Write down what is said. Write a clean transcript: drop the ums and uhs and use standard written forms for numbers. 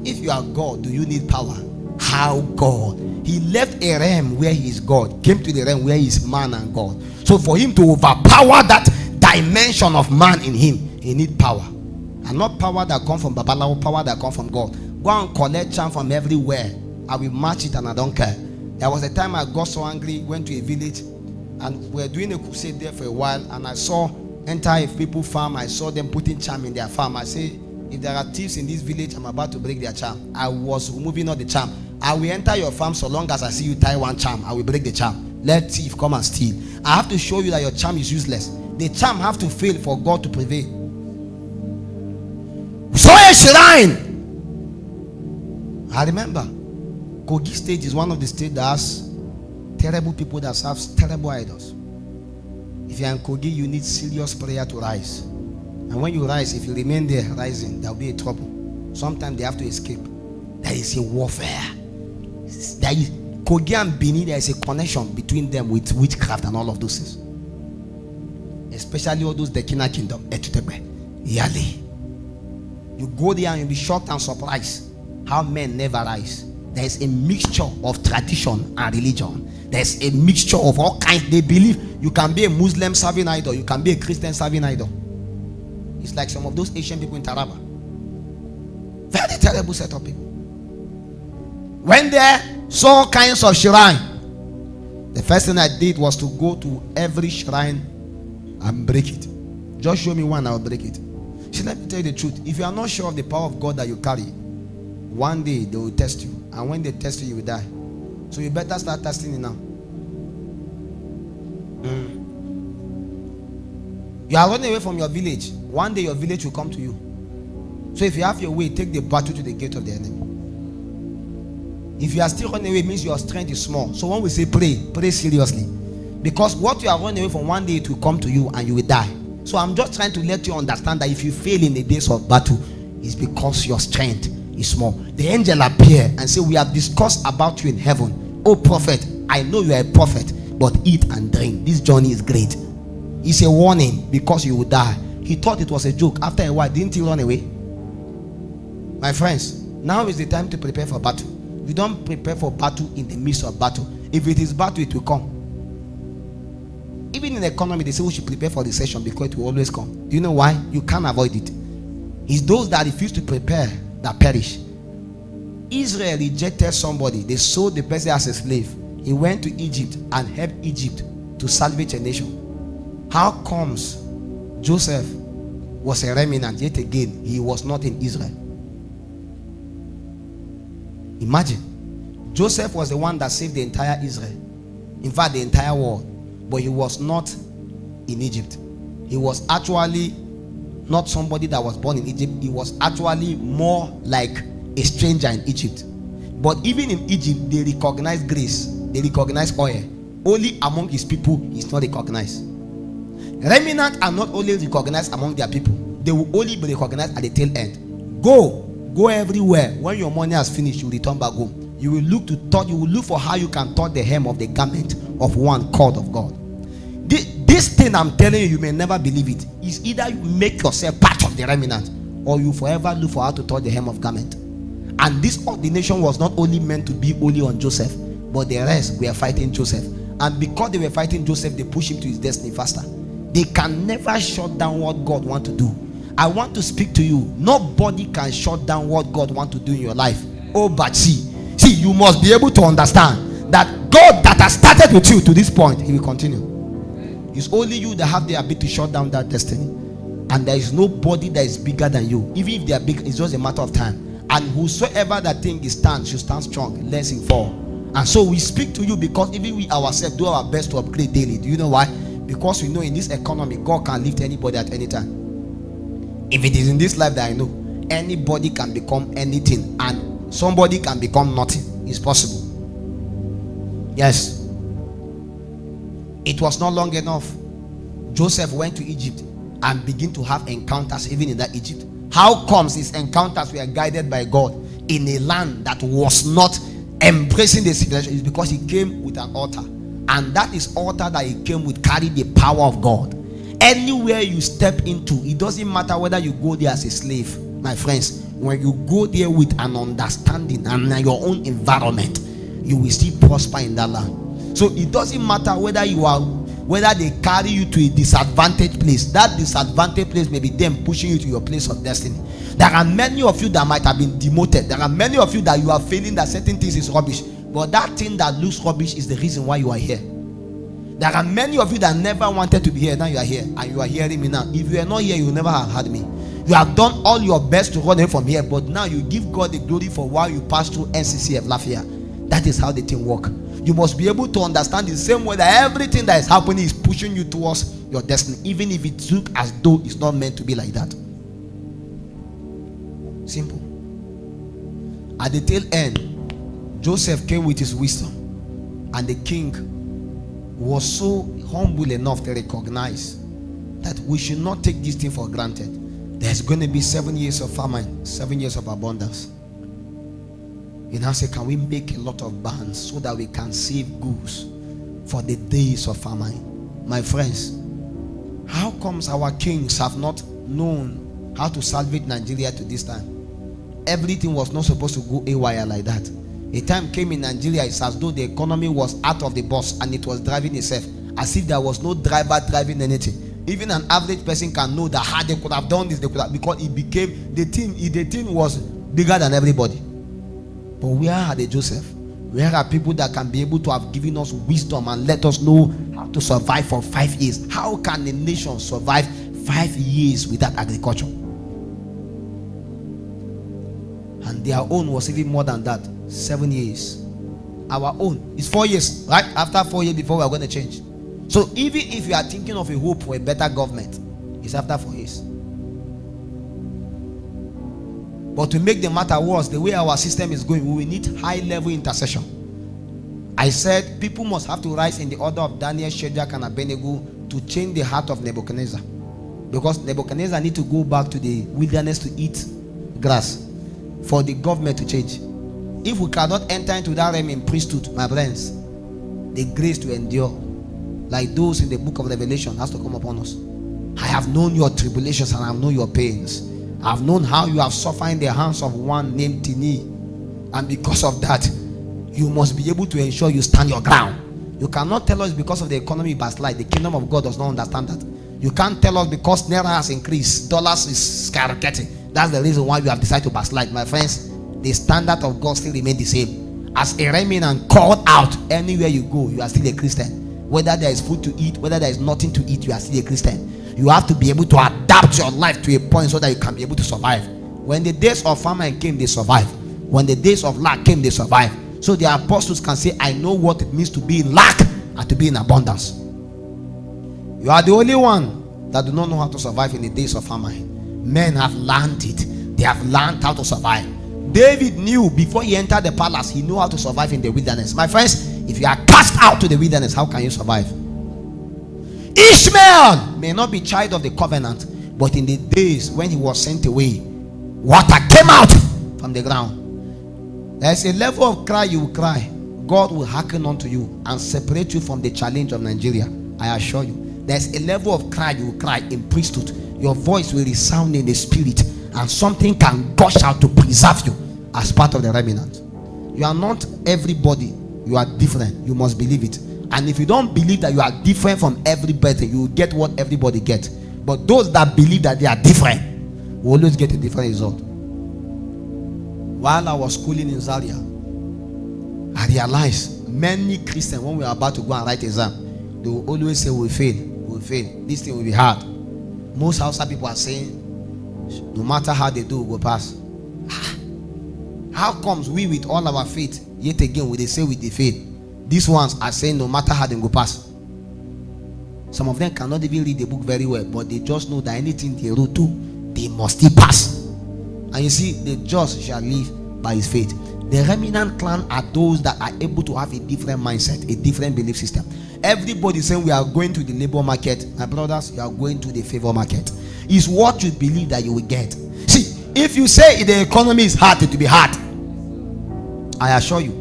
If you are God, do you need power? How God? He left a realm where he is God, came to the realm where he is man and God. So for him to overpower that dimension of man in him, he need power. And not power that come from Babalawo, power that come from God. Go and collect charm from everywhere. I will match it and I don't care. There was a time I got so angry, went to a village, and we were doing a crusade there for a while, and I saw entire people farm. I saw them putting charm in their farm. I say, if there are thieves in this village, I'm about to break their charm. I was removing all the charm. I will enter your farm so long as I see you tie one charm. I will break the charm. Let thief come and steal. I have to show you that your charm is useless. The charm have to fail for God to prevail. So a shrine. I remember Kogi state is one of the states that has terrible people that serve terrible idols. If you are in Kogi, you need serious prayer to rise. And when you rise, if you remain there rising, there will be a trouble. Sometimes they have to escape. There is a warfare. There is Kogi and Benin, there is a connection between them with witchcraft and all of those things. Especially all those Dekina kingdom, Etutepe, Yali. You go there and you'll be shocked and surprised how men never rise. There is a mixture of tradition and religion. There's a mixture of all kinds. They believe you can be a Muslim serving idol, you can be a Christian serving idol. It's like some of those Asian people in Taraba. Very terrible set of people. When there saw all kinds of shrine, the first thing I did was to go to every shrine and break it. Just show me one, I'll break it. See, let me tell you the truth. If you are not sure of the power of God that you carry, one day they will test you. And when they test you, you will die. So you better start testing it now. You are running away from your village. One day your village will come to you. So if you have your way, take the battle to the gate of the enemy. If you are still running away, it means your strength is small. So when we say pray, pray seriously. Because what you are running away from, one day it will come to you and you will die. So I'm just trying to let you understand that if you fail in the days of battle, it's because your strength is small. The angel appear and say, we have discussed about you in heaven. Oh prophet, I know you are a prophet, but eat and drink. This journey is great. It's a warning because you will die. He thought it was a joke. After a while, didn't he run away? My friends, now is the time to prepare for battle. You don't prepare for battle in the midst of battle. If it is battle, it will come. Even in the economy, they say we should prepare for recession because it will always come. Do you know why? You can't avoid it. It's those that refuse to prepare that perish. Israel rejected somebody. They sold the person as a slave. He went to Egypt and helped Egypt to salvage a nation. How comes Joseph was a remnant, yet again he was not in Israel? Imagine, Joseph was the one that saved the entire Israel, in fact the entire world, but he was not in Egypt. He was actually not somebody that was born in Egypt. He was actually more like a stranger in Egypt. But even in Egypt, they recognize grace, they recognize oil. Only among his people is not recognized. Remnant are not only recognized among their people, they will only be recognized at the tail end. Go everywhere. When your money has finished, you return back home. You will look for how you can touch the hem of the garment of one called of God. This thing I'm telling you, you may never believe it. Is either you make yourself part of the remnant, or you forever look for how to touch the hem of garment. And this ordination was not only meant to be only on Joseph, but the rest were fighting Joseph. And because they were fighting Joseph, they pushed him to his destiny faster. They can never shut down what God wants to do. I want to speak to you. Nobody can shut down what God wants to do in your life. Oh, but see, you must be able to understand that God that has started with you to this point, he will continue. It's only you that have the ability to shut down that destiny. And there is nobody that is bigger than you. Even if they are big, it's just a matter of time. And whosoever that thing is stand should stand strong, lest he fall. And so we speak to you because even we ourselves do our best to upgrade daily. Do you know why? Because we know in this economy, God can lift anybody at any time. If it is in this life that I know, anybody can become anything and somebody can become nothing. It's possible. Yes. It was not long enough. Joseph went to Egypt and began to have encounters even in that Egypt. How comes his encounters were guided by God in a land that was not embracing the civilization? It's because he came with an altar. And that is altar that he came with carried the power of God. Anywhere you step into, it doesn't matter whether you go there as a slave, my friends. when you go there with an understanding and your own environment, you will still prosper in that land. So it doesn't matter whether they carry you to a disadvantaged place. That disadvantaged place may be them pushing you to your place of destiny. There are many of you that might have been demoted. There are many of you that you are feeling that certain things is rubbish, but that thing that looks rubbish is the reason why you are here. There are many of you that never wanted to be here. Now you are here and you are hearing me now. If you are not here, you will never have heard me. You have done all your best to run away from here, but now you give God the glory for while you pass through NCCF Lafia. That is how the thing works. You must be able to understand the same way that everything that is happening is pushing you towards your destiny, even if it looks as though it's not meant to be like that. Simple. At the tail end, Joseph came with his wisdom, and the king was so humble enough to recognize that we should not take this thing for granted. There's going to be 7 years of famine, 7 years of abundance. You now say, can we make a lot of barns so that we can save goods for the days of famine? My friends, how comes our kings have not known how to salvage Nigeria to this time? Everything was not supposed to go haywire like that. A time came in Nigeria, it's as though the economy was out of the bus and it was driving itself, as if there was no driver driving anything. Even an average person can know that how they could have done this, they could have, because it became the thing was bigger than everybody. But where are the Joseph? Where are people that can be able to have given us wisdom and let us know how to survive for 5 years? How can a nation survive 5 years without agriculture? And their own was even more than that. 7 years. Our own is 4 years, right? After 4 years, before we are going to change. So even if you are thinking of a hope for a better government, it's after 4 years. But to make the matter worse, the way our system is going, we will need high-level intercession. I said people must have to rise in the order of Daniel, Shadrach, and Abednego to change the heart of Nebuchadnezzar. Because Nebuchadnezzar need to go back to the wilderness to eat grass for the government to change. If we cannot enter into that realm in priesthood, my friends, the grace to endure, like those in the book of Revelation, has to come upon us. I have known your tribulations and I have known your pains. I have known how you have suffered in the hands of one named Tini, and because of that, you must be able to ensure you stand your ground. You cannot tell us because of the economy backslide. The kingdom of God does not understand that. You can't tell us because NAIRA has increased, dollars is skyrocketing, that's the reason why you have decided to backslide. My friends, the standard of God still remains the same. As a remnant called out, anywhere you go, you are still a Christian. Whether there is food to eat, whether there is nothing to eat, you are still a Christian. You have to be able to adapt your life to a point so that you can be able to survive. When the days of famine came, they survived. When the days of lack came, they survived. So the apostles can say, I know what it means to be in lack and to be in abundance. You are the only one that do not know how to survive in the days of famine. Men have learned it. They have learned how to survive. David knew before he entered the palace, he knew how to survive in the wilderness. My friends, if you are cast out to the wilderness, how can you survive? Ishmael may not be child of the covenant, but in the days when he was sent away, water came out from the ground. There's a level of cry you will cry. God will hearken unto you and separate you from the challenge of Nigeria. I assure you. There's a level of cry you will cry in priesthood. Your voice will resound in the spirit, and something can gush out to preserve you as part of the remnant. You are not everybody. You are different. You must believe it. And if you don't believe that you are different from everybody, you will get what everybody gets. But those that believe that they are different will always get a different result. While I was schooling in Zaria, I realized many Christians, when we are about to go and write exam, they will always say, we'll fail, we'll fail. This thing will be hard. Most Hausa people are saying, no matter how they do, we'll pass. How comes we with all our faith, yet again, we say we fail? These ones are saying no matter how they go pass. Some of them cannot even read the book very well, but they just know that anything they wrote to, they must still pass. And you see, the just shall live by his faith. The remnant clan are those that are able to have a different mindset, a different belief system. Everybody saying we are going to the labor market. My brothers, you are going to the favor market. It's what you believe that you will get. See, if you say the economy is hard, it will be hard. I assure you.